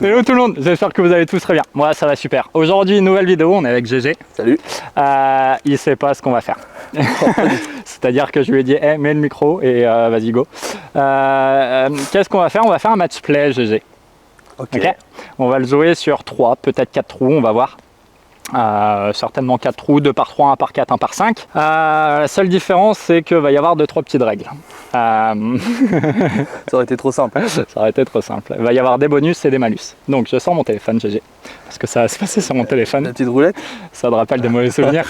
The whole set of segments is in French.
Hello tout le monde, j'espère que vous allez tous très bien. Moi ça va super. Aujourd'hui, nouvelle vidéo, on est avec GG. Salut. Il sait pas ce qu'on va faire. C'est-à-dire que je lui ai dit, hey, mets le micro et vas-y go. Qu'est-ce qu'on va faire? On va faire un match play GG. Ok. On va le jouer sur 3, peut-être 4 trous, on va voir. Certainement 4 trous, 2 par 3, 1 par 4, 1 par 5. La seule différence, c'est qu'il va y avoir 2-3 petites règles. Ça aurait été trop simple. Ça aurait été trop simple. Il va y avoir des bonus et des malus. Donc je sors mon téléphone, GG. Parce que ça va se passer sur mon téléphone. La petite roulette. Ça te rappelle des mauvais souvenirs.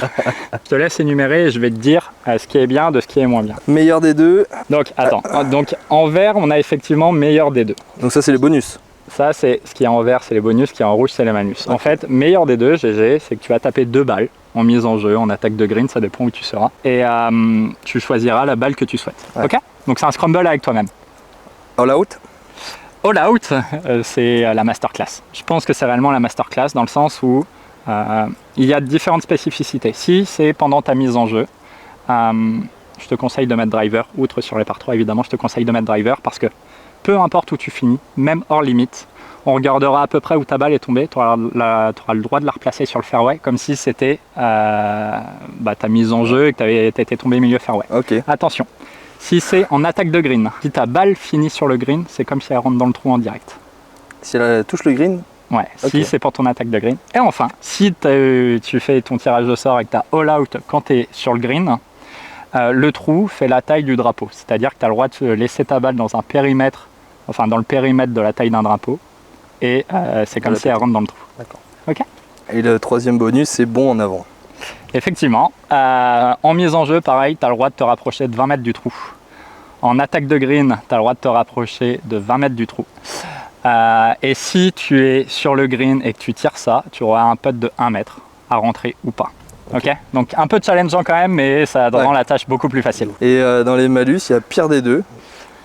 Je te laisse énumérer et je vais te dire ce qui est bien de ce qui est moins bien. Meilleur des deux. Donc attends. Donc en vert, on a effectivement meilleur des deux. Donc ça c'est les bonus. Ça, c'est ce qui est en vert, c'est les bonus, ce qui est en rouge, c'est les malus. Okay. En fait, meilleur des deux, GG, c'est que tu vas taper 2 balles en mise en jeu, en attaque de green, ça dépend où tu seras. Et tu choisiras la balle que tu souhaites. Ouais. Ok? Donc c'est un scramble avec toi-même. All out? All out, c'est la masterclass. Je pense que c'est réellement la masterclass dans le sens où il y a différentes spécificités. Si c'est pendant ta mise en jeu, je te conseille de mettre driver, outre sur les par 3 évidemment, je te conseille de mettre driver parce que peu importe où tu finis, même hors limite, on regardera à peu près où ta balle est tombée, tu auras le droit de la replacer sur le fairway, comme si c'était ta mise en jeu et que tu étais tombé milieu fairway. Okay. Attention, si c'est en attaque de green, si ta balle finit sur le green, c'est comme si elle rentre dans le trou en direct. Si elle touche le green? Ouais, okay. Si c'est pour ton attaque de green. Et enfin, si tu fais ton tirage de sort et que tu as all out quand tu es sur le green, le trou fait la taille du drapeau, c'est-à-dire que tu as le droit de laisser ta balle dans un périmètre, enfin dans le périmètre de la taille d'un drapeau, et c'est comme si elle rentre dans le trou. D'accord. Ok. Et le troisième bonus, c'est bon en avant. Effectivement, en mise en jeu, pareil, tu as le droit de te rapprocher de 20 mètres du trou. En attaque de green, tu as le droit de te rapprocher de 20 mètres du trou. Et si tu es sur le green et que tu tires ça, tu auras un putt de 1 mètre à rentrer ou pas. Ok, donc un peu challengeant quand même, mais ça rend la tâche beaucoup plus facile. Et dans les malus, il y a pire des deux.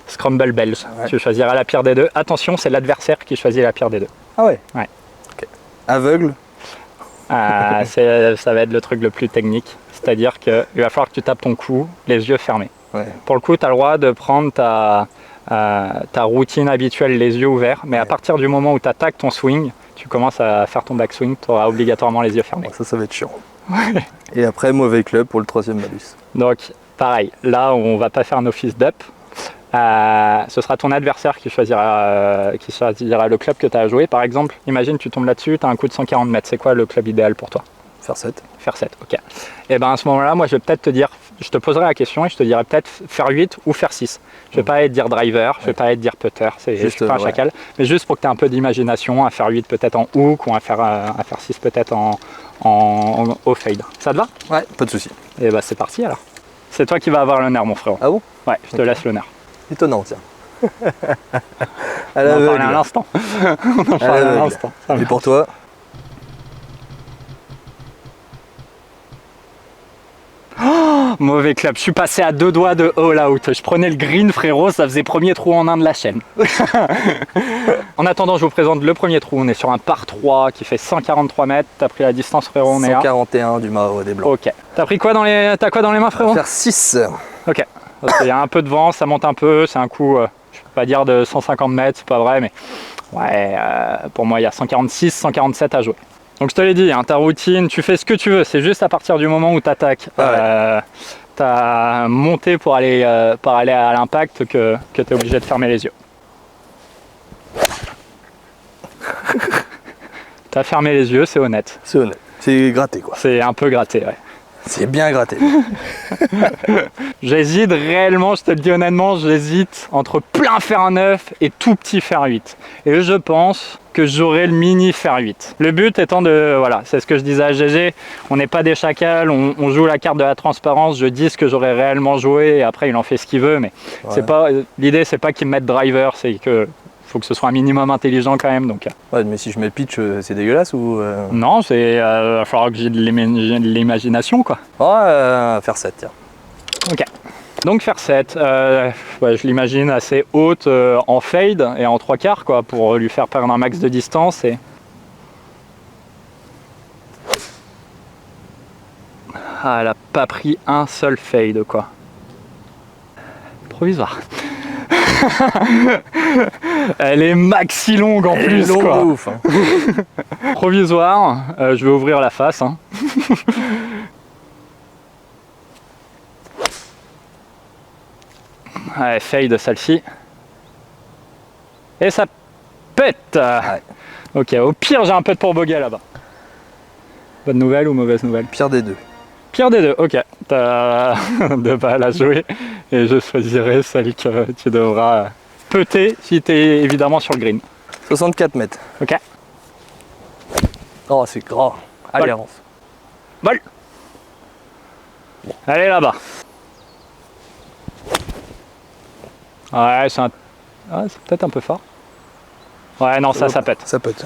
Scramble belge, tu choisiras la pire des deux. Attention, c'est l'adversaire qui choisit la pire des deux. Ah ouais? Ouais. Okay. Aveugle? Ça va être le truc le plus technique. C'est-à-dire qu'il va falloir que tu tapes ton coup les yeux fermés. Ouais. Pour le coup, tu as le droit de prendre ta routine habituelle les yeux ouverts, mais à partir du moment où tu attaques ton swing, tu commences à faire ton backswing, tu auras obligatoirement les yeux fermés. Ça va être chiant. Et après, mauvais club pour le troisième malus. Donc, pareil, là on va pas faire un office d'up. Ce sera ton adversaire qui choisira le club que tu as à jouer. Par exemple, imagine tu tombes là-dessus, tu as un coup de 140 mètres. C'est quoi le club idéal pour toi? Faire 7. Faire 7, ok. Et bien à ce moment-là, moi je vais peut-être te dire, je te poserai la question et je te dirai peut-être faire 8 ou faire 6. Je vais pas aller te dire driver, je vais pas aller te dire putter, je suis pas un chacal. Mais juste pour que tu aies un peu d'imagination, à faire 8 peut-être en hook ou à faire 6 peut-être en au fade. Ça te va? Ouais, pas de souci. Et bah c'est parti alors. C'est toi qui vas avoir l'honneur mon frérot. Ah bon? Ouais, je te laisse l'honneur. Étonnant, tiens. On en parlait à l'instant. On en parlait à l'instant. Et pour toi? Oh, mauvais club, je suis passé à 2 doigts de all out. Je prenais le green frérot, ça faisait premier trou en 1 de la chaîne. En attendant, je vous présente le premier trou. On est sur un par 3 qui fait 143 mètres. T'as pris la distance frérot? On est 141 du mât des blancs. Ok. T'as pris quoi dans les mains frérot? Faire 6. Ok. Il y a un peu de vent, ça monte un peu. C'est un coup, je peux pas dire de 150 mètres, c'est pas vrai, mais ouais, pour moi il y a 146, 147 à jouer. Donc je te l'ai dit, hein, ta routine, tu fais ce que tu veux, c'est juste à partir du moment où tu attaques, tu as monté pour aller à l'impact que tu es obligé de fermer les yeux. Tu as fermé les yeux, c'est honnête. C'est honnête, c'est gratté quoi. C'est un peu gratté, ouais. C'est bien gratté. J'hésite réellement, je te le dis honnêtement, j'hésite entre plein fer 9 et tout petit fer 8. Et je pense que j'aurai le mini fer 8. Le but étant de, voilà, c'est ce que je disais à GG, on n'est pas des chacals, on joue la carte de la transparence, je dis ce que j'aurais réellement joué et après il en fait ce qu'il veut, mais c'est pas, l'idée c'est pas qu'il me mette driver, c'est que faut que ce soit un minimum intelligent quand même. Donc. Ouais, mais si je mets pitch, c'est dégueulasse ou Non, il va falloir que j'ai de l'imagination quoi. Ouais, faire 7 tiens. Ok. Donc faire 7, je l'imagine assez haute en fade et en 3/4 quoi, pour lui faire perdre un max de distance. Et... Ah, elle a pas pris un seul fade quoi. Provisoire. Elle est maxi longue en plus, longue quoi. de ouf, hein. Provisoire, je vais ouvrir la face. Hein. Ouais, fade celle-ci. Et ça pète. Ouais. Ok, au pire, j'ai un putt pour bogey là-bas. Bonne nouvelle ou mauvaise nouvelle? Pire des deux. Pire des deux, ok. T'as 2 balles à jouer et je choisirai celle que tu devras putter si t'es évidemment sur le green. 64 mètres. Ok. Oh, c'est grand. Allez, Vol. avance. Vol. Allez là-bas. Ouais, c'est peut-être un peu fort. Ouais, non, ça pète. Ça pète.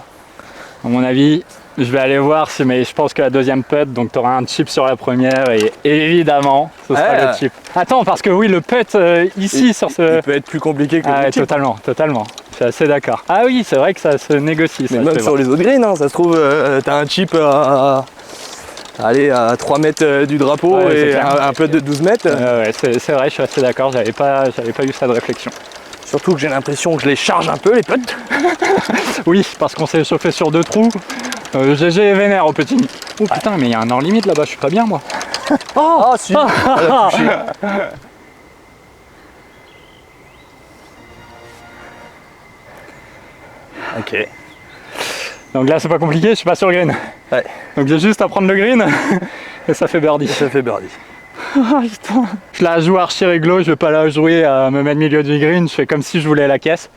À mon avis, je vais aller voir si, mais je pense que la deuxième putt, donc tu auras un chip sur la première et évidemment, ce sera le chip. Attends, parce que oui, le putt ici sur ce. Il peut être plus compliqué que Ah, le ouais, chip. totalement. Je suis assez d'accord. Ah oui, c'est vrai que ça se négocie. Mais Ça, même sur les autres greens, hein, ça se trouve, t'as un chip à 3 mètres du drapeau Ouais, c'est et clair. un putt de 12 mètres. Ouais, c'est vrai, je suis assez d'accord. J'avais pas eu ça de réflexion. Surtout que j'ai l'impression que je les charge un peu, les putts. Oui, parce qu'on s'est chauffé sur 2 trous. GG et vénère au petit. Oh putain, mais il y a un hors limite là-bas, je suis pas bien moi. Ah si, elle a touché. Ok. Donc là, c'est pas compliqué, je suis pas sur le green. Ouais. Donc j'ai juste à prendre le green et ça fait birdie. Ça fait birdie. Ah putain. Je la joue archi réglo, je vais pas la jouer à me mettre milieu du green, je fais comme si je voulais la caisse.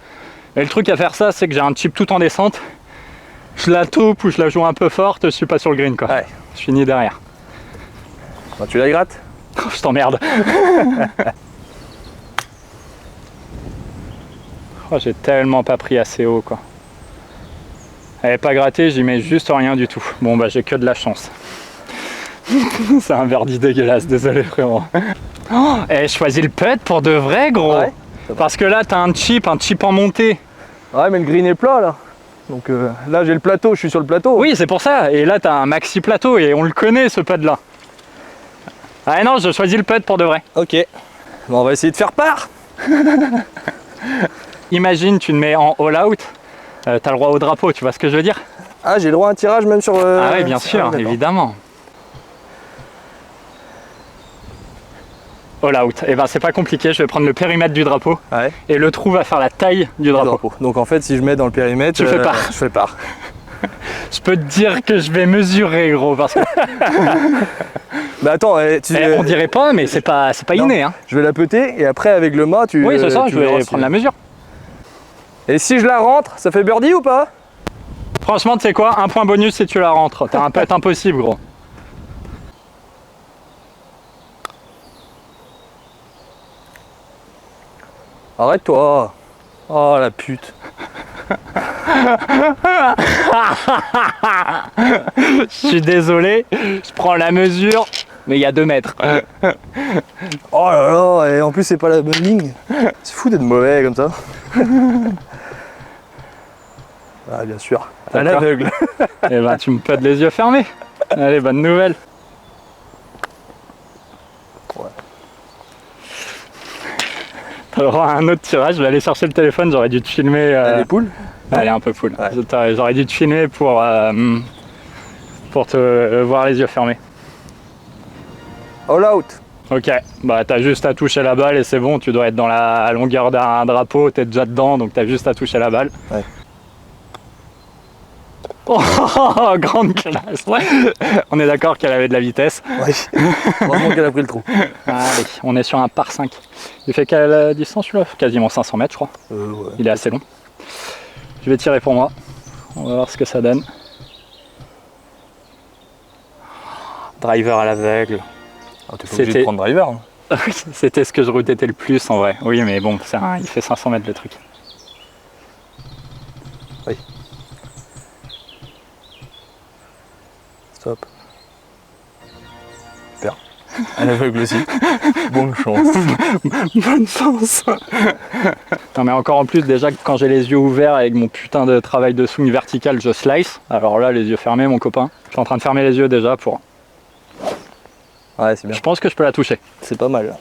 Et le truc à faire ça, c'est que j'ai un chip tout en descente. Je la taupe ou je la joue un peu forte, je suis pas sur le green quoi. Ouais. Je finis derrière. Bon, tu la grattes? Oh, je t'emmerde. Oh, j'ai tellement pas pris assez haut quoi. Elle est pas grattée, j'y mets juste rien du tout. Bon bah j'ai que de la chance. C'est un birdie dégueulasse, désolé frérot. Oh, et choisis le putt pour de vrai gros. Ouais. Parce que là t'as un chip en montée. Ouais, mais le green est plat là. Donc là j'ai le plateau, je suis sur le plateau. Oui c'est pour ça, et là t'as un maxi plateau et on le connaît ce putt là. Ah non, je choisis le putt pour de vrai. Ok. Bon, on va essayer de faire part. Imagine tu te mets en all out, t'as le droit au drapeau, tu vois ce que je veux dire? Ah, j'ai le droit à un tirage même sur... Ah oui bien sûr, d'accord. évidemment. All out, et ben c'est pas compliqué, je vais prendre le périmètre du drapeau Ouais. et le trou va faire la taille du drapeau. Drapeau. Donc en fait, si je mets dans le périmètre, Tu fais part. je fais part. Je peux te dire que je vais mesurer gros parce que Mais attends, on dirait pas mais c'est pas Non. inné hein. je vais la péter et après avec le mât, tu... Oui c'est ça, tu je vais verras si- prendre la mesure. Et si je la rentre, ça fait birdie ou pas? Franchement tu sais quoi, un point bonus si tu la rentres, t'as un putt impossible gros. Arrête-toi. Oh la pute. Je suis désolé, je prends la mesure, mais il y a 2 mètres. Oh là là, et en plus c'est pas la bonne ligne. C'est fou d'être mauvais comme ça. Ah bien sûr, à D'accord. l'aveugle. Et ben tu me putes les yeux fermés. Allez, bonne nouvelle. Ouais. T'as le droit à un autre tirage, je vais aller chercher le téléphone, j'aurais dû te filmer. Les poules? Elle est un peu full. Ouais. J'aurais dû te filmer pour te voir les yeux fermés. All out. Ok, bah t'as juste à toucher la balle et c'est bon, tu dois être dans la longueur d'un drapeau, t'es déjà dedans, donc t'as juste à toucher la balle. Ouais. Oh, grande classe. On est d'accord qu'elle avait de la vitesse. Oui. Heureusement qu'elle a pris le trou. Allez, on est sur un par 5. Il fait quelle distance celui-là? Quasiment 500 mètres je crois. Ouais. Il est assez long. Je vais tirer pour moi. On va voir ce que ça donne. Driver à l'aveugle. Ah, t'es pas obligé de prendre driver. Hein. C'était ce que je redétais le plus en vrai. Oui mais bon, il fait 500 mètres le truc. Oui. Stop. Super. À l'aveugle aussi. Bonne chance. Bonne chance. Non mais encore en plus déjà quand j'ai les yeux ouverts avec mon putain de travail de swing vertical je slice. Alors là les yeux fermés mon copain. Je suis en train de fermer les yeux déjà pour... Ouais c'est bien. Je pense que je peux la toucher. C'est pas mal.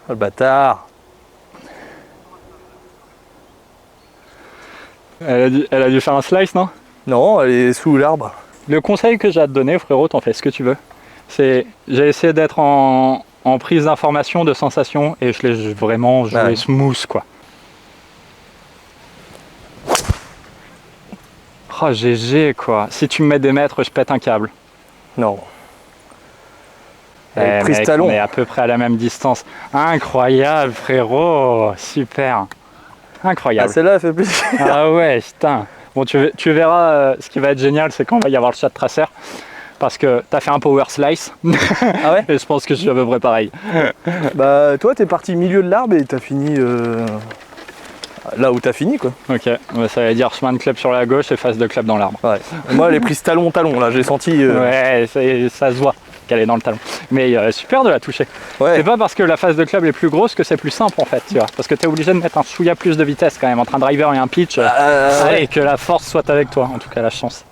le bâtard. Elle a dû faire un slice, non? Non, elle est sous l'arbre. Le conseil que j'ai à te donner, frérot, t'en fais ce que tu veux. J'ai essayé d'être en prise d'information, de sensation, et je l'ai vraiment joué Ouais. smooth, quoi. Oh, GG, quoi. Si tu me mets des mètres, je pète un câble. Non. Eh, Avec prise mec, talon. on est à peu près à la même distance. Incroyable, frérot. Super. Ah, Incroyable. celle-là, elle fait plaisir. Ah ouais, putain. Bon, tu verras, ce qui va être génial, c'est quand va y avoir le chat tracer. Parce que t'as fait un power slice. Ah ouais? Et je pense que je suis à peu près pareil. Bah, toi, t'es parti milieu de l'arbre et t'as fini là où t'as fini, quoi. Ok, ouais, ça veut dire chemin de club sur la gauche et face de club dans l'arbre. Ouais. Moi, elle est prise talon, là. J'ai senti. Ouais, ça se voit qu'elle est dans le talon. Mais super de la toucher. Ouais. C'est pas parce que la face de club est plus grosse que c'est plus simple en fait, tu vois. Parce que t'es obligé de mettre un chouïa plus de vitesse quand même entre un driver et un pitch. Ouais. Et que la force soit avec toi, en tout cas la chance.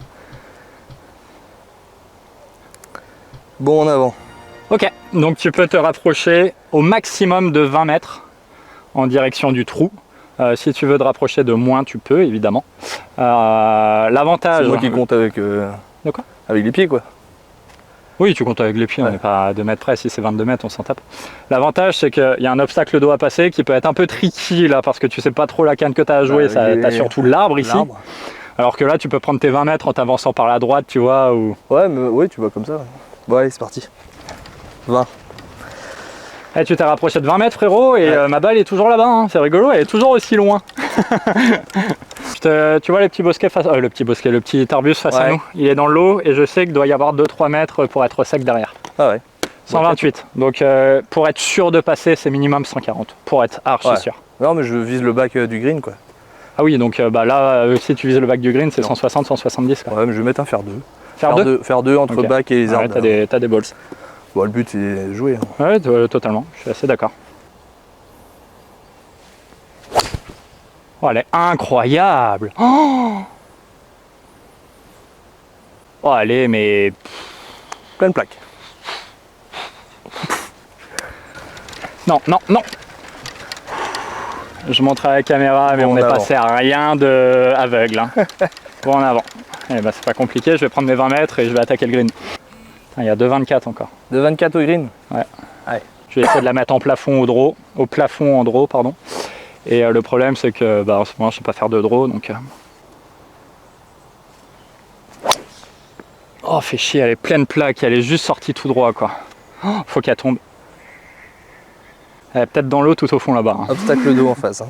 Bon, en avant. Ok, donc tu peux te rapprocher au maximum de 20 mètres en direction du trou. Si tu veux te rapprocher de moins, tu peux évidemment. L'avantage. C'est moi qui compte avec. De quoi? Avec les pieds, quoi. Oui, tu comptes avec les pieds, on Ouais. n'est pas à 2 mètres près, si c'est 22 mètres, on s'en tape. L'avantage, c'est qu'il y a un obstacle d'eau à passer qui peut être un peu tricky là, parce que tu sais pas trop la canne que tu as à jouer, Bah, t'as surtout l'arbre ici. L'arbre. Alors que là, tu peux prendre tes 20 mètres en t'avançant par la droite, tu vois. Ou... Ouais, mais ouais, tu vois comme ça. Ouais. Bon, allez, c'est parti. 20. Eh, tu t'es rapproché de 20 mètres, frérot, et Ouais. ma balle est toujours là-bas, hein. C'est rigolo, elle est toujours aussi loin. Tu vois les petits bosquets face... le petit arbus face à Ouais. nous, il est dans l'eau, et je sais qu'il doit y avoir 2-3 mètres pour être sec derrière. Ah ouais. 128, donc pour être sûr de passer, c'est minimum 140, pour être archi Ouais. sûr. Non, mais je vise le bac du green, quoi. Ah oui, donc bah là, si tu vises le bac du green, c'est Non. 160, 170 quoi. Ouais, mais je vais mettre un fer 2. Faire deux. Faire 2 entre Ok. bac et les Ouais, arbres. t'as des balls. Bon, le but, c'est de jouer. Hein. Ouais, totalement, je suis assez d'accord. Oh, elle est incroyable. Oh, elle est, mais... Pleine plaque. Non, non, non. Je montre à la caméra, mais Bon, on en est avant. passé à rien de aveugle. Hein. Bon, en avant. Eh ben, c'est pas compliqué, je vais prendre mes 20 mètres et je vais attaquer le green. Il y a 2,24 encore. De 24 au green. Je vais essayer de la mettre en plafond au plafond en draw, pardon. Et le problème, c'est que bah, en ce moment, je sais pas faire de draw, donc... Oh, fait chier, elle est pleine plaque, elle est juste sortie tout droit, quoi. Oh, faut qu'elle tombe. Elle est peut-être dans l'eau tout au fond là-bas. Hein. Obstacle d'eau en face. Hein.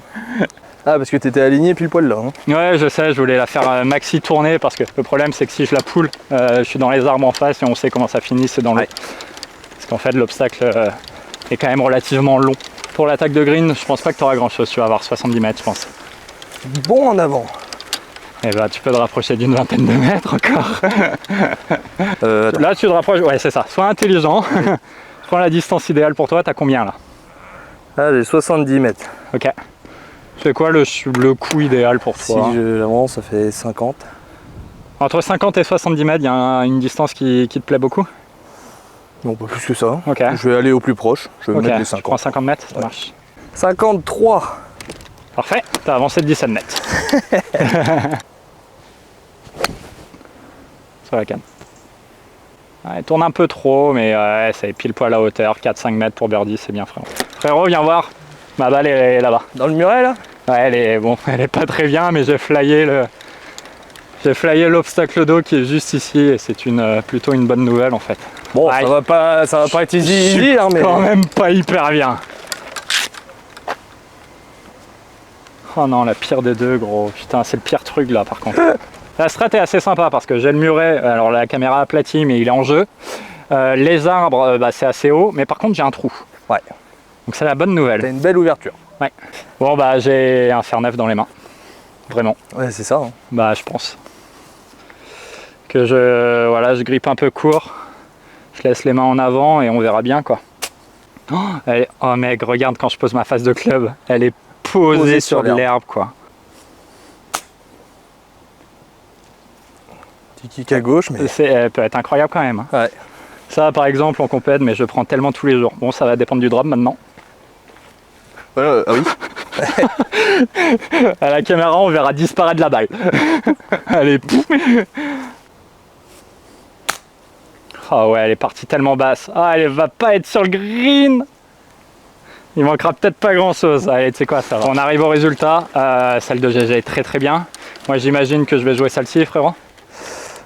Ah, parce que t'étais aligné pile poil là. Hein. Ouais, je sais, je voulais la faire maxi tourner parce que le problème, c'est que si je la poule, je suis dans les arbres en face et on sait comment ça finit, c'est dans l'eau. Ouais. Parce qu'en fait, l'obstacle est quand même relativement long. Pour l'attaque de green, je pense pas que tu auras grand-chose, tu vas avoir 70 mètres, je pense. Bon en avant. Et bah, tu peux te rapprocher d'une vingtaine de mètres encore. Attends. Là, tu te rapproches, ouais, c'est ça. Sois intelligent. Prends la distance idéale pour toi, t'as combien là? Ah, j'ai 70 mètres. Ok. C'est quoi le coup idéal pour Si toi? j'avance, ça fait 50. Entre 50 et 70 mètres, il y a une distance qui te plaît beaucoup? Non, pas plus que ça. Ok. Je vais aller au plus proche. Je vais Ok, mettre les je prends 50. 50 mètres, ça Ouais. marche. 53. Parfait, t'as avancé de 17 mètres. Sur la canne. Ouais, tourne un peu trop, mais c'est pile poil à hauteur. 4-5 mètres pour birdie, c'est bien, frérot. Frérot, viens voir. Ma balle est là-bas. Dans le muret là? Ouais, elle est pas très bien, mais j'ai flyé l'obstacle d'eau qui est juste ici, et c'est plutôt une bonne nouvelle en fait. Bon, Ouais. ça va pas être easy, hein, mais. Quand même pas hyper bien. Oh non, la pire des deux, gros. Putain, c'est le pire truc là, par contre. La strat est assez sympa parce que j'ai le muret. Alors la caméra aplatie, mais il est en jeu. Les arbres, bah, c'est assez haut, mais par contre j'ai un trou. Ouais. Donc c'est la bonne nouvelle. T'as une belle ouverture. Ouais. Bon bah j'ai un fer neuf dans les mains. Vraiment. Ouais, c'est ça. Hein. Bah je pense. Que je grippe un peu court. Je laisse les mains en avant et on verra bien quoi. Oh mec, regarde quand je pose ma face de club. Elle est posée sur l'herbe quoi. Petit kick à gauche, mais. Elle peut être incroyable quand même. Hein. Ouais. Ça par exemple on compète, mais je prends tellement tous les jours. Bon, ça va dépendre du drop maintenant. Ah oui. À la caméra, on verra disparaître la balle. Allez, pouf. Oh ouais, elle est partie tellement basse. Ah, elle va pas être sur le green. Il manquera peut-être pas grand chose. Allez, tu sais quoi, ça va. On arrive au résultat. Celle de GG est très très bien. Moi, j'imagine que je vais jouer celle-ci, frérot.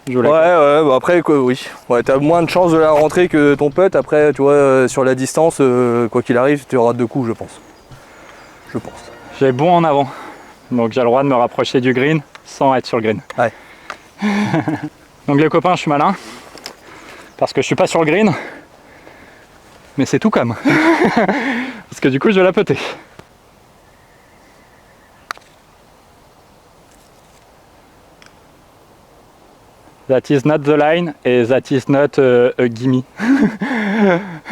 Ouais, bah après, quoi, oui. Ouais, t'as moins de chances de la rentrer que ton pote. Après, tu vois, sur la distance, quoi qu'il arrive, tu auras 2 coups, je pense. Je pense. J'ai bon en avant. Donc, j'ai le droit de me rapprocher du green sans être sur le green. Ouais. Donc, les copains, je suis malin. Parce que je suis pas sur le green. Mais c'est tout comme. Parce que du coup, je vais la peter. That is not the line et that is not a gimme.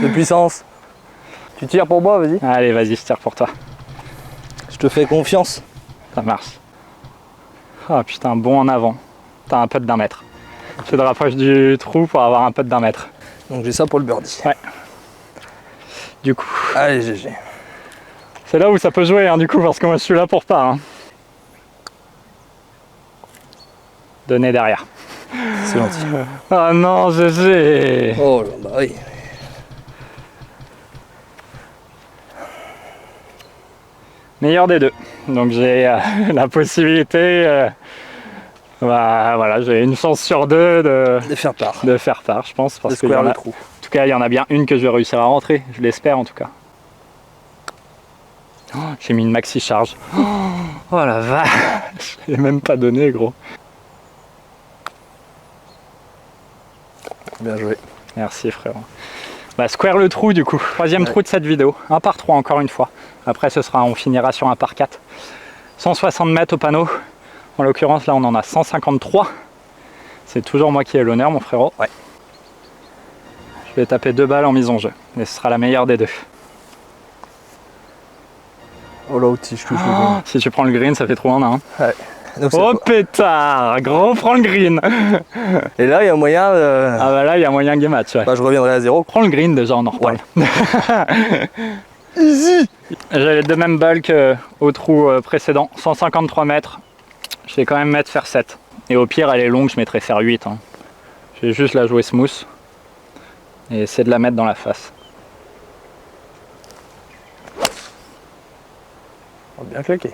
De puissance. Tu tires pour moi, vas-y. Allez, vas-y, je tire pour toi. Je te fais confiance. Ça marche. Ah putain, bon en avant. T'as un putt d'1 mètre. Je te rapproche du trou pour avoir un putt d'1 mètre. Donc j'ai ça pour le birdie. Ouais. Du coup. Allez, GG. C'est là où ça peut jouer, hein, du coup, parce que moi je suis là pour pas. Hein. Donner derrière. C'est gentil. Oh non, GG. Oh là, bah oui. Meilleur des deux. Donc j'ai la possibilité. Bah, voilà, j'ai une chance sur 2 De faire part. de faire part, je pense. Parce De qu'il y square en a, le trou. en tout cas, il y en a bien une que je vais réussir à rentrer. Je l'espère en tout cas. Oh, j'ai mis une maxi charge. Oh la vache. Je l'ai même pas donné, gros. Bien joué. Merci frérot. Bah, square le trou du coup. Troisième trou de cette vidéo. 1 par 3 encore une fois. Après on finira sur 1 par 4. 160 mètres au panneau. En l'occurrence là on en a 153. C'est toujours moi qui ai l'honneur mon frérot. Ouais. Je vais taper 2 balles en mise en jeu. Et ce sera la meilleure des 2. Oh là, si je touche le Oh, si tu prends le green ça fait trop en 1. Ouais. Donc, Oh pétard. Gros prends le green. Et là il y a moyen Ah bah là il y a moyen game match. Ouais. Bah je reviendrai à 0. Prends le green déjà on en reparle. Ouais. Easy. J'ai les 2 mêmes balles qu'au trou précédent, 153 mètres. Je vais quand même mettre faire 7. Et au pire, elle est longue, je mettrai faire 8. Hein. Je vais juste la jouer smooth. Et essayer de la mettre dans la face. Oh, bien claqué.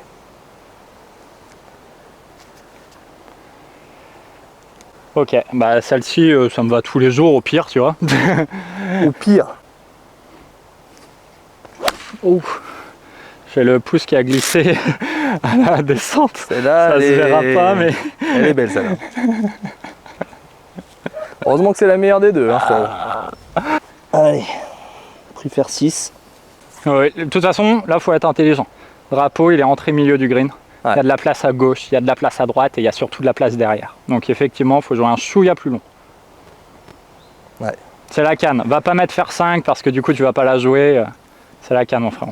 Ok, bah celle-ci, ça me va tous les jours au pire, tu vois. Au pire. Oh, j'ai le pouce qui a glissé à la descente. Celle-là, ça se verra pas, mais... Elle est belle celle-là. Heureusement que c'est la meilleure des 2. Hein, allez, pris faire 6. Ouais, de toute façon, là, il faut être intelligent. Drapeau, il est entré milieu du green. Ouais. Il y a de la place à gauche, il y a de la place à droite et il y a surtout de la place derrière. Donc effectivement, il faut jouer un chouïa plus long. Ouais. C'est la canne. Va pas mettre faire 5 parce que du coup, tu vas pas la jouer. C'est la canne, mon frère.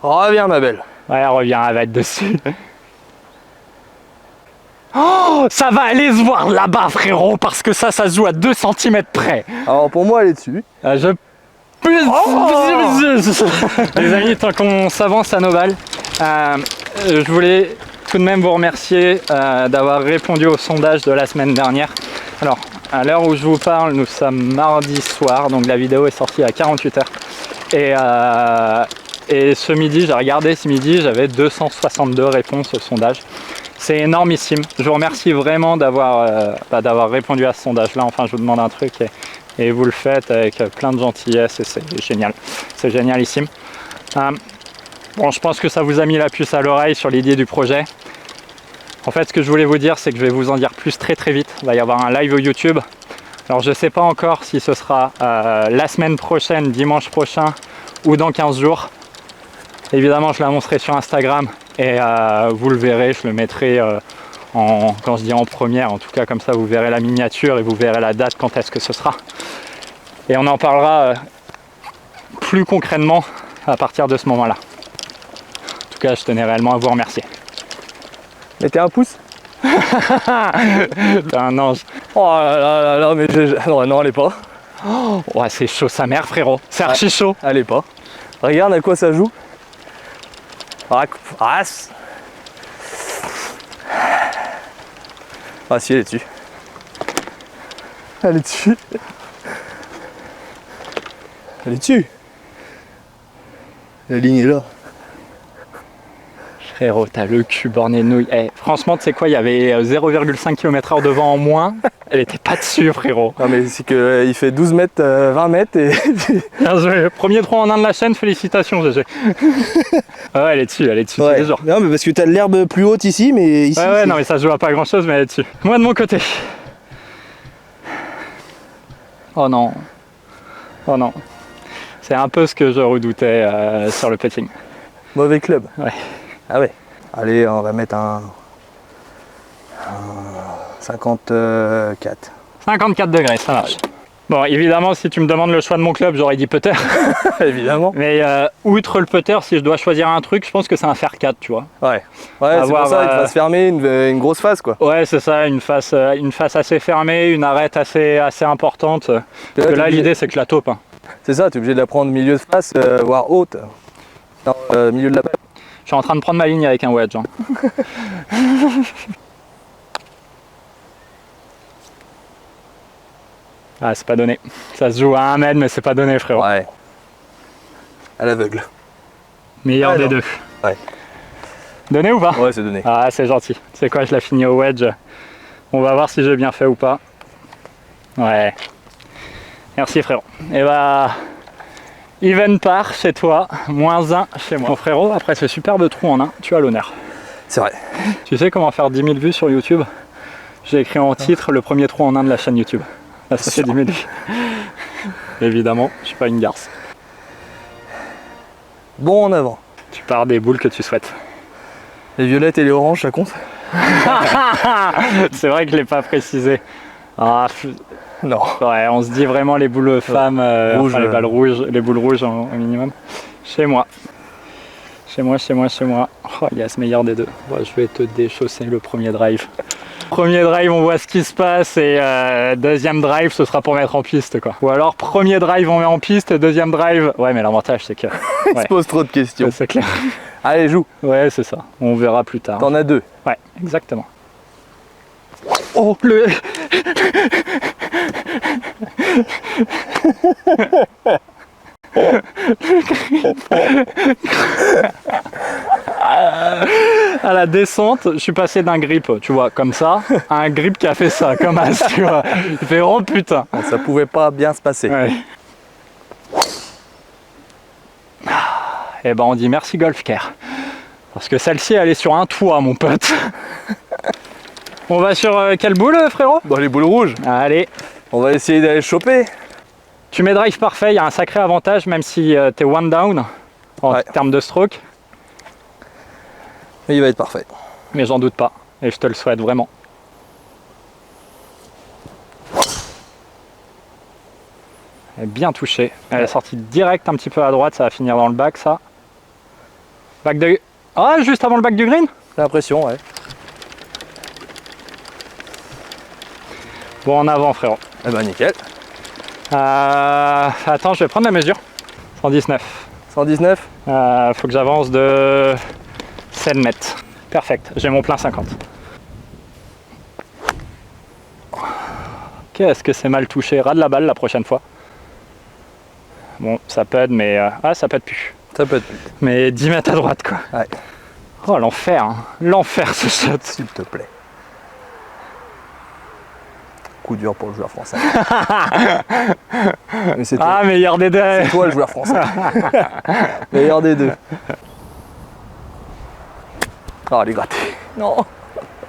Reviens ma belle. Ouais, reviens, elle va être dessus. Oh, ça va aller se voir là-bas, frérot, parce que ça se joue à 2 cm près. Alors pour moi elle est dessus. Je... Les amis, tant qu'on s'avance à nos balles, je voulais tout de même vous remercier d'avoir répondu au sondage de la semaine dernière. Alors, à l'heure où je vous parle, nous sommes mardi soir, donc la vidéo est sortie à 48 heures. Et ce midi, j'ai regardé ce midi, j'avais 262 réponses au sondage. C'est énormissime. Je vous remercie vraiment d'avoir répondu à ce sondage-là. Enfin, je vous demande un truc et vous le faites avec plein de gentillesse et c'est génial. C'est génialissime. Bon, je pense que ça vous a mis la puce à l'oreille sur l'idée du projet. En fait, ce que je voulais vous dire, c'est que je vais vous en dire plus très très vite. Il va y avoir un live YouTube. Alors, je ne sais pas encore si ce sera la semaine prochaine, dimanche prochain ou dans 15 jours. Évidemment, je l'annoncerai sur Instagram et vous le verrez, je le mettrai quand je dis en première, en tout cas comme ça vous verrez la miniature et vous verrez la date quand est-ce que ce sera. Et on en parlera plus concrètement à partir de ce moment-là. En tout cas, je tenais réellement à vous remercier. Mettez un pouce. T'es un ange. Oh là là là là, mais non, elle est pas. Oh, ouais, c'est chaud sa mère, frérot. C'est archi chaud. Allez pas. Regarde à quoi ça joue. Ah si, elle est dessus. Elle est dessus. Elle est dessus. La ligne est là. Frérot, t'as le cul borné de nouilles. Eh, franchement, tu sais quoi, il y avait 0,5 km/h de vent en moins. Elle était pas dessus, frérot. Non mais c'est qu'il fait 12 mètres, 20 mètres et... Bien joué. Premier trou en un de la chaîne, félicitations, GG. Ah ouais, elle est dessus, tous les jours. Non mais parce que t'as de l'herbe plus haute ici, mais ici... Ouais, non mais ça se joue à pas grand chose, mais elle est dessus. Moi de mon côté. Oh non. Oh non. C'est un peu ce que je redoutais sur le putting. Mauvais club. Ouais. Ah ouais. Allez, on va mettre un 54. 54 degrés, ça marche. Bon, évidemment, si tu me demandes le choix de mon club, j'aurais dit putter. Évidemment. Mais outre le putter, si je dois choisir un truc, je pense que c'est un fer 4, tu vois. Ouais, c'est pour ça, une face fermée, une grosse face, quoi. Ouais, c'est ça, une face assez fermée, une arête assez importante. Parce que là, l'idée, c'est que la taupe. Hein. C'est ça, tu es obligé de la prendre milieu de face, voire haute. Non, milieu de la balle. Je suis en train de prendre ma ligne avec un wedge. Hein. Ah, c'est pas donné. Ça se joue à 1 mètre, mais c'est pas donné, frérot. Ouais. À l'aveugle. Meilleur des deux. Ouais. Donné ou pas? Ouais, c'est donné. Ah, c'est gentil. Tu sais quoi, je la finis au wedge. On va voir si j'ai bien fait ou pas. Ouais. Merci, frérot. Et bah... even par chez toi, -1 chez moi. Mon frérot, après ce superbe trou en 1, tu as l'honneur. C'est vrai. Tu sais comment faire 10 000 vues sur YouTube? J'ai écrit en titre le premier trou en 1 de la chaîne YouTube. Là, ça fait 10 000 vues. Évidemment, je suis pas une garce. Bon en avant. Tu pars des boules que tu souhaites. Les violettes et les oranges, ça compte? C'est vrai que je l'ai pas précisé. Ah, non. Ouais, on se dit vraiment les boules femmes, rouge, enfin, les balles rouges, les boules rouges au minimum. Chez moi. Chez moi. Oh yes, meilleur des deux. Bon, je vais te déchausser le premier drive. Premier drive, on voit ce qui se passe et deuxième drive, ce sera pour mettre en piste, quoi. Ou alors premier drive, on met en piste, deuxième drive. Ouais, mais l'avantage, c'est que... Ouais. Il se pose trop de questions. Ouais, c'est clair. Allez, joue. Ouais, c'est ça. On verra plus tard. T'en as 2. Ouais, exactement. Oh, le... À la descente, je suis passé d'un grip, tu vois, comme ça, à un grip qui a fait ça, comme as, tu vois. Il fait oh putain. Ça pouvait pas bien se passer. Ouais. Et ben on dit merci Golfcare. Parce que celle-ci, elle est sur un toit, mon pote. On va sur quelle boule, frérot? Dans les boules rouges. Allez. On va essayer d'aller choper. Tu mets drive parfait, il y a un sacré avantage, même si t'es one down en termes de stroke. Mais il va être parfait. Mais j'en doute pas, et je te le souhaite vraiment. Elle est bien touchée. Elle est sortie direct un petit peu à droite, ça va finir dans le bac, ça. Bac de... Ah, juste avant le bac du green? J'ai l'impression, ouais. Bon, en avant, frérot. Eh ben, nickel. Attends, je vais prendre la mesure. 119. 119. Faut que j'avance de 7 mètres. Perfect, j'ai mon plein 50. Qu'est-ce que c'est mal touché. Rate la balle la prochaine fois. Bon, ça peut être, mais... Ah, ça peut être plus. Ça peut être plus. Mais 10 mètres à droite, quoi. Ouais. Oh, l'enfer, hein. L'enfer, ce shot. S'il te plaît. Coup dur pour le joueur français. Mais c'est ah, meilleur des deux. C'est toi le joueur français. Meilleur des deux. Oh, elle est grattée. Non.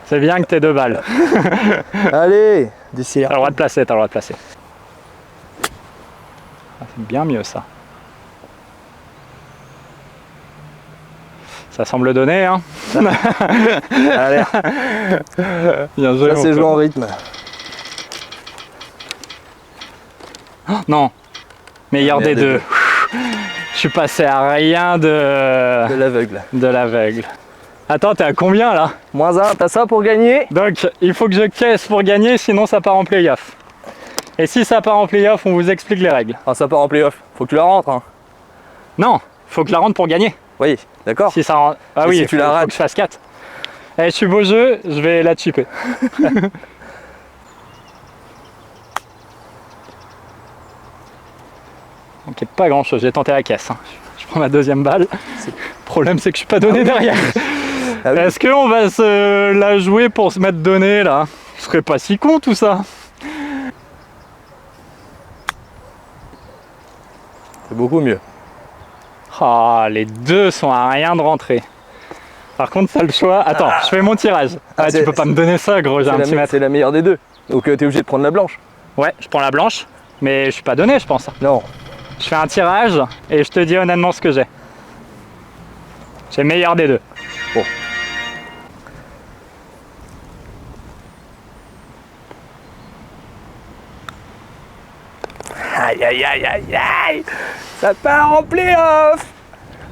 C'est bien que t'aies 2 balles. Allez, décide. T'as le droit de placer, t'as le droit de placer. Ah, c'est bien mieux, ça. Ça semble donner, hein. Allez. Bien joué. Ça, c'est joué en rythme. Oh, non. Meilleur des deux. Je suis passé à rien de l'aveugle. De l'aveugle. Attends, t'es à combien là? -1, t'as ça pour gagner? Donc il faut que je caisse pour gagner, sinon ça part en playoff. Et si ça part en play-off, on vous explique les règles. Ah, ça part en play-off. Faut que tu la rentres. Hein. Non, faut que la rentre pour gagner. Oui, d'accord. Si ça rentre... Ah mais oui, si tu la faut rates. que je fasse 4. Eh, je suis beau jeu, je vais la chipper. Ok, pas grand chose, j'ai tenté la caisse. Hein. Je prends ma deuxième balle. Le problème, c'est que je suis pas donné derrière. Ah oui. Est-ce qu'on va se la jouer pour se mettre donné là? Ce serait pas si con tout ça. C'est beaucoup mieux. Ah, les deux sont à rien de rentrer. Par contre, t'as le choix. Attends, je fais mon tirage. Ah, tu peux pas me donner ça, gros, j'ai un petit mètre. C'est la meilleure des deux. Donc t'es obligé de prendre la blanche. Ouais, je prends la blanche, mais je suis pas donné, je pense. Non. Je fais un tirage et je te dis honnêtement ce que j'ai. J'ai le meilleur des deux. Bon. Aïe aïe aïe aïe aïe. Ça part en play-off.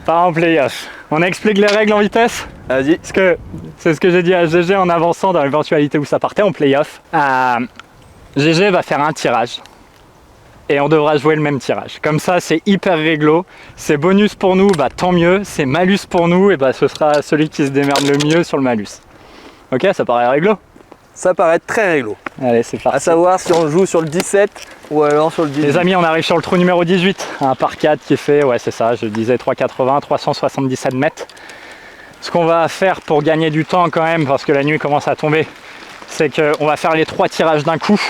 Pas en play-off. On explique les règles en vitesse? Vas-y. Parce que c'est ce que j'ai dit à GG en avançant dans l'éventualité où ça partait en play-off. GG va faire un tirage. Et on devra jouer le même tirage. Comme ça, c'est hyper réglo. C'est bonus pour nous, bah tant mieux. C'est malus pour nous, et bah ce sera celui qui se démerde le mieux sur le malus. Ok, ça paraît réglo? Ça paraît très réglo. Allez, c'est parti. À savoir si on joue sur le 17 ou alors sur le 18. Les amis, on arrive sur le trou numéro 18. Un par 4 qui fait, ouais c'est ça, je disais 3,80, 377 mètres. Ce qu'on va faire pour gagner du temps quand même, parce que la nuit commence à tomber, c'est qu'on va faire les 3 tirages d'un coup.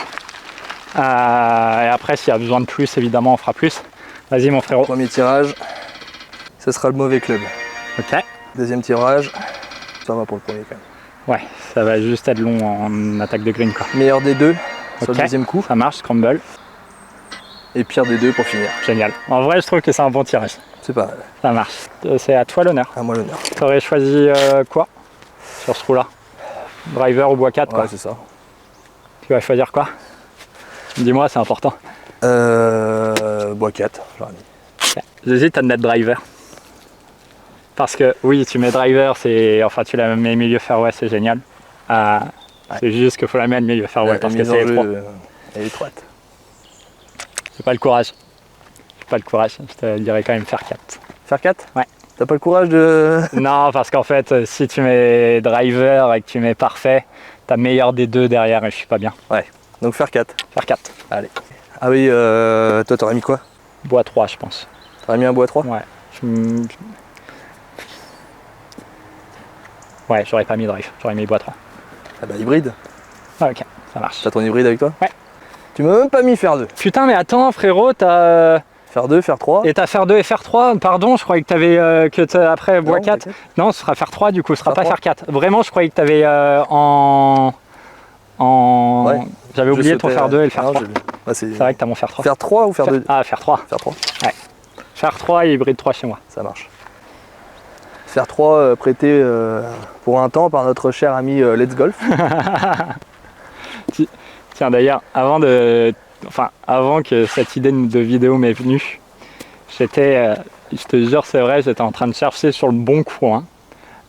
Et après, s'il y a besoin de plus, évidemment, on fera plus. Vas-y, mon frérot. Premier tirage, ce sera le mauvais club. Ok. Deuxième tirage, ça va pour le premier quand même. Ouais, ça va juste être long en attaque de green, quoi. Meilleur des deux sur Ok. le deuxième coup. Ça marche, scramble. Et pire des deux pour finir. Génial. En vrai, je trouve que c'est un bon tirage. C'est pas mal. Ça marche. C'est à toi l'honneur. À moi l'honneur. T'aurais choisi quoi sur ce trou-là? Driver ou bois 4, quoi. Ouais, c'est ça. Tu vas choisir quoi? Dis-moi, c'est important. Bois 4, j'aurais mis. J'hésite à te mettre driver. Parce que oui, tu mets driver, c'est enfin tu la mets milieu fairway, c'est génial. C'est juste qu'il faut la mettre milieu fairway parce que c'est étroit. Elle est étroite. J'ai pas le courage. J'ai pas le courage. Je te dirais quand même faire 4. Faire 4? Ouais. T'as pas le courage de... Non, parce qu'en fait, si tu mets driver et que tu mets parfait, t'as meilleur des deux derrière et je suis pas bien. Ouais. Donc faire 4. Faire 4. Allez. Ah oui, toi t'aurais mis quoi? Bois 3, je pense. T'aurais mis un bois 3? Ouais. Ouais, j'aurais pas mis drive, j'aurais mis bois 3. Ah bah hybride. Ah, ok, ça marche. T'as ton hybride avec toi? Ouais. Tu m'as même pas mis faire 2. Putain, mais attends, frérot, t'as. Faire 2, faire 3. Et t'as faire 2 et faire 3, pardon, je croyais que t'avais. Après bois 4. t'inquiète. Non, ce sera faire 3 du coup, ce sera pas 3. faire 4. Vraiment, je croyais que t'avais en. Ouais. J'avais oublié ton faire 2 et le faire 3. Bah, C'est vrai que t'as mon faire 3. Faire 3 ou faire 2? Ah, faire 3. Faire 3. Faire 3 et hybride 3 chez moi. Ça marche. Faire 3 prêté pour un temps par notre cher ami Let's Golf. Tiens, d'ailleurs, avant que cette idée de vidéo m'est venue, j'étais, je te jure, c'est vrai, j'étais en train de chercher sur le bon coin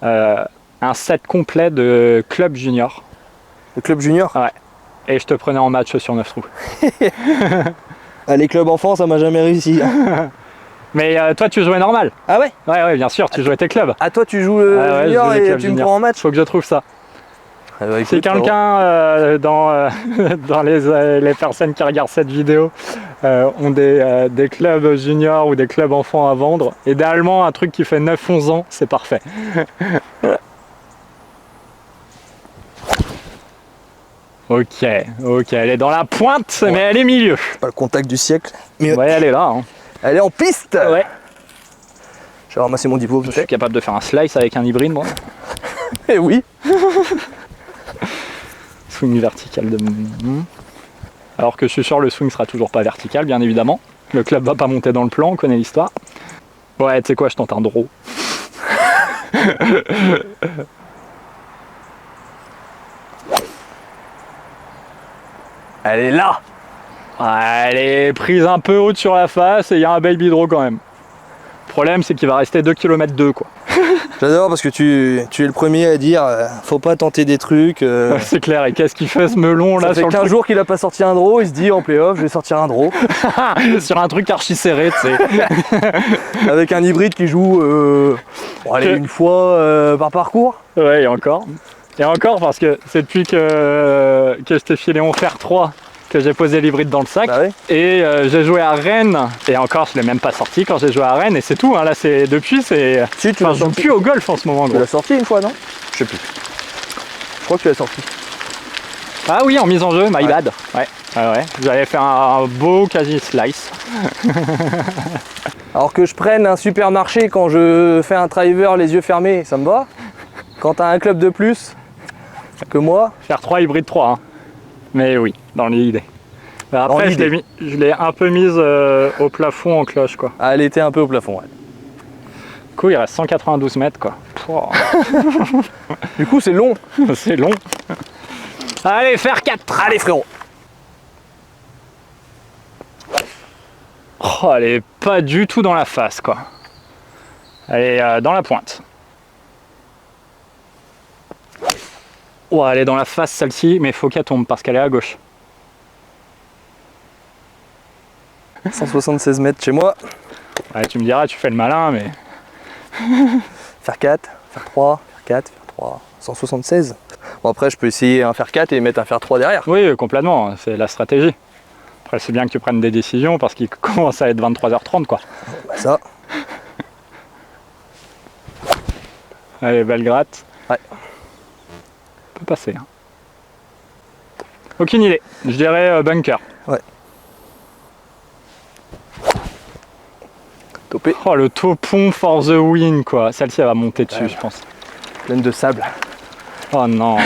un set complet de club junior. Le club junior? Ouais. Et je te prenais en match sur 9 trous. Ah, les clubs enfants, ça m'a jamais réussi. Mais toi, tu jouais normal. Ah ouais? Ouais, bien sûr, tu jouais tes clubs. Ah, toi, tu joues le Ah ouais, junior je joue les et clubs tu me juniors. prends en match? Faut que je trouve ça. Ah bah, Si écoute, quelqu'un dans les personnes qui regardent cette vidéo ont des clubs juniors ou des clubs enfants à vendre, idéalement un truc qui fait 9-11 ans, c'est parfait. Ok, elle est dans la pointe, Ouais. mais elle est milieu. c'est pas le contact du siècle. Mais Ouais, elle est là. Hein. elle est en piste. Ouais. Je vais ramasser mon diplôme. Je suis capable de faire un slice avec un hybride, moi. Eh oui. Swing vertical de... Alors que je suis sûr le swing sera toujours pas vertical, bien évidemment. Le club va pas monter dans le plan, on connaît l'histoire. Ouais, tu sais quoi, je tente un draw. Elle est là. Elle est prise un peu haute sur la face et il y a un baby draw quand même. Le problème c'est qu'il va rester 2 km 2 quoi. J'adore parce que tu es le premier à dire faut pas tenter des trucs. C'est clair, et qu'est-ce qu'il fait ce melon là? Ça fait 15 jours qu'il a pas sorti un draw, il se dit en playoff je vais sortir un draw. Sur un truc archi serré, tu sais. Avec un hybride qui joue une fois par parcours. Ouais, et encore. Et encore parce que c'est depuis que je t'ai filé mon fer 3 que j'ai posé l'hybride dans le sac. Bah ouais. Et j'ai joué à Rennes, et encore je l'ai même pas sorti quand j'ai joué à Rennes, et c'est tout, hein. Là c'est depuis, c'est... Si, tu Enfin, je joue plus au golf en ce moment. Tu l'as sorti une fois, non? Je sais plus. Je crois que tu l'as sorti. Ah oui, en mise en jeu, my bad. Ouais. J'avais fait un beau quasi slice. Alors que je prenne un supermarché quand je fais un driver les yeux fermés, ça me va. Quand t'as un club de plus que moi. Faire 3 hybride 3, hein. Mais oui, dans l'idée. Après, je l'ai un peu mise au plafond en cloche, quoi. Ah, elle était un peu au plafond, ouais. Du coup, il reste 192 mètres, quoi. Du coup, c'est long. C'est long. Allez, faire 4. Allez, frérot. Oh, elle est pas du tout dans la face, quoi. Elle est dans la pointe. Oh, elle est dans la face, celle-ci, mais il faut qu'elle tombe parce qu'elle est à gauche. 176 mètres chez moi. Ouais, tu me diras, tu fais le malin, mais... Faire 4, faire 3, faire 4, faire 3. 176. Bon, après, je peux essayer un faire 4 et mettre un faire 3 derrière. Oui, complètement, c'est la stratégie. Après, c'est bien que tu prennes des décisions parce qu'il commence à être 23h30, quoi. Bah ça. Allez, belle gratte. Ouais. On peut passer. Hein. Aucune idée. Je dirais bunker. Ouais. Topé. Oh, le topon for the win, quoi. Celle-ci, elle va monter dessus, ouais, je pense. Pleine de sable. Oh non.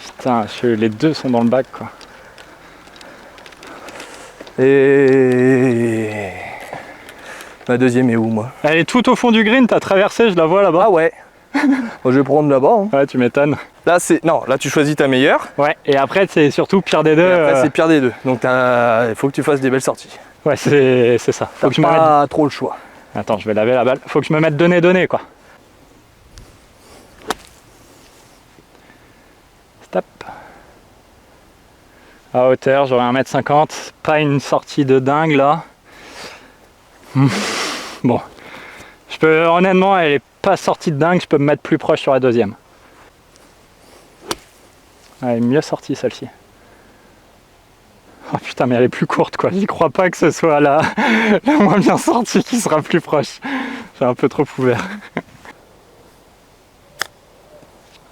Putain, les deux sont dans le bac, quoi. Et... Ma deuxième est où, moi? Elle est tout au fond du green, t'as traversé, je la vois là-bas. Ah ouais. Bon, je vais prendre là-bas. Hein. Ouais, tu m'étonnes. Là, c'est... Non, là, tu choisis ta meilleure. Ouais, et après, c'est surtout pire des deux. Et après, c'est pire des deux. Donc, il faut que tu fasses des belles sorties. Ouais, c'est ça. Faut que je pas trop le choix. Attends, je vais laver la balle. Faut que je me mette donné, quoi. Stop. À hauteur, j'aurai 1m50. Pas une sortie de dingue, là. Bon. Honnêtement, elle est pas sortie de dingue. Je peux me mettre plus proche sur la deuxième. Elle est mieux sortie, celle-ci. Oh putain, mais elle est plus courte, quoi. J'y crois pas que ce soit la moins bien sortie qui sera plus proche. J'ai un peu trop ouvert.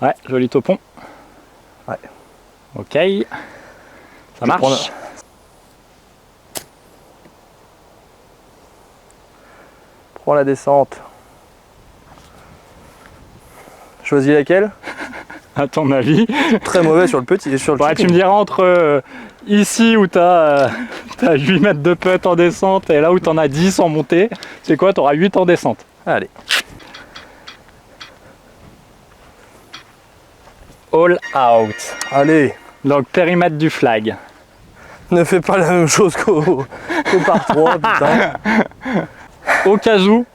Ouais, joli topon. Ouais. Ok. Ça marche. Prends la descente. Choisis laquelle? À ton avis? Très mauvais sur le petit. Ouais, tu me diras entre ici où tu as 8 mètres de putt en descente et là où tu en as 10 en montée, c'est quoi? Tu auras 8 en descente. Allez. All out. Allez. Donc périmètre du flag. Ne fais pas la même chose qu'au par 3, putain. Au cas où,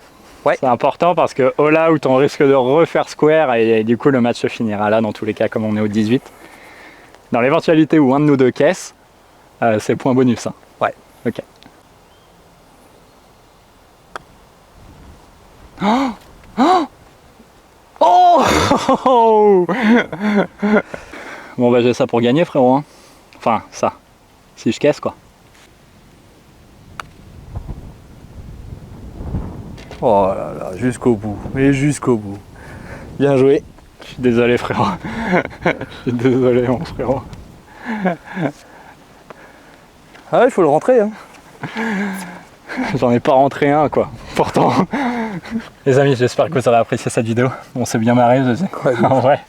ouais. C'est important parce que all out, on risque de refaire square et du coup le match se finira là dans tous les cas comme on est au 18. Dans l'éventualité où un de nous deux caisse, c'est point bonus. Hein. Ouais. Ok. Oh oh oh Bon bah j'ai ça pour gagner, frérot. Hein. Enfin ça, si je caisse quoi. Oh là là, jusqu'au bout, mais jusqu'au bout. Bien joué. Je suis désolé, frérot. Je suis désolé, mon frérot. Ah, il faut le rentrer. Hein. J'en ai pas rentré un, quoi. Pourtant. Les amis, j'espère que vous avez apprécié cette vidéo. On s'est bien marré, je sais. Ouais, en vrai.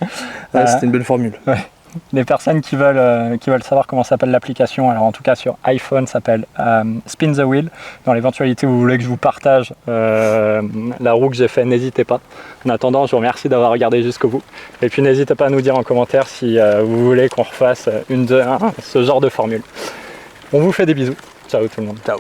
C'était une belle formule. Ouais. Les personnes qui veulent savoir comment s'appelle l'application, alors en tout cas sur iPhone, ça s'appelle Spin the Wheel. Dans l'éventualité où vous voulez que je vous partage la roue que j'ai fait, n'hésitez pas. En attendant, je vous remercie d'avoir regardé jusqu'au bout. Et puis n'hésitez pas à nous dire en commentaire si vous voulez qu'on refasse ce genre de formule. On vous fait des bisous. Ciao tout le monde. Ciao.